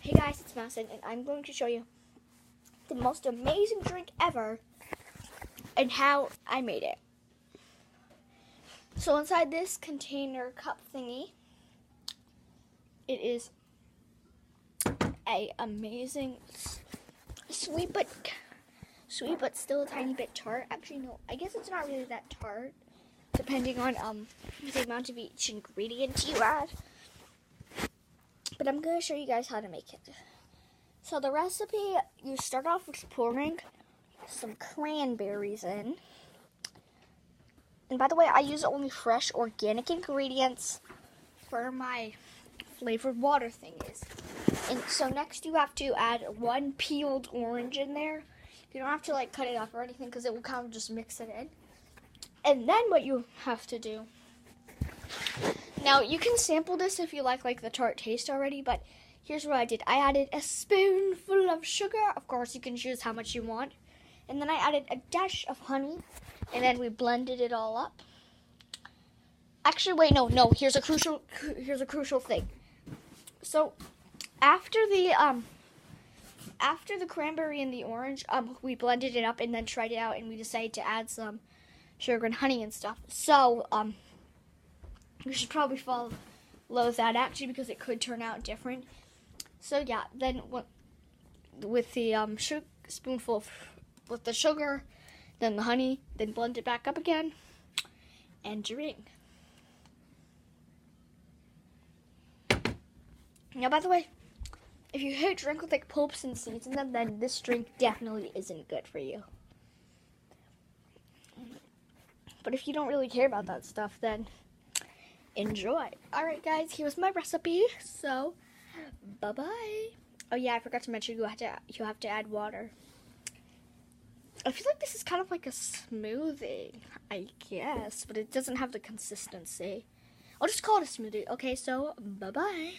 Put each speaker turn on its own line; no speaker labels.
Hey guys, it's Madison, and I'm going to show you the most amazing drink ever and how I made it. So inside this container cup thingy, it is a amazing sweet but still a tiny bit tart. Actually, no, I guess it's not really that tart, depending on the amount of each ingredient you add. But I'm going to show you guys how to make it. So the recipe, you start off with pouring some cranberries in. And by the way, I use only fresh organic ingredients for my flavored water thingies. And so next you have to add one peeled orange in there. You don't have to cut it up or anything because it will kind of just mix it in. And then what you have to do, now you can sample this if you like the tart taste already, but here's what I did. I added a spoonful of sugar. Of course, you can choose how much you want. And then I added a dash of honey, and then we blended it all up. Actually, wait, no. Here's a crucial thing. So after the cranberry and the orange, we blended it up and then tried it out, and we decided to add some sugar and honey and stuff. So we should probably follow that actually because it could turn out different. So yeah, then with the spoonful with the sugar, then the honey, then blend it back up again, and drink. Now, by the way, if you hate drink with pulps and seeds in them, then this drink definitely isn't good for you. But if you don't really care about that stuff, then enjoy. Alright guys, here's my recipe, so bye-bye. Oh yeah, I forgot to mention you have to add water. I feel like this is kind of like a smoothie, I guess, but it doesn't have the consistency. I'll just call it a smoothie. Okay, so bye-bye.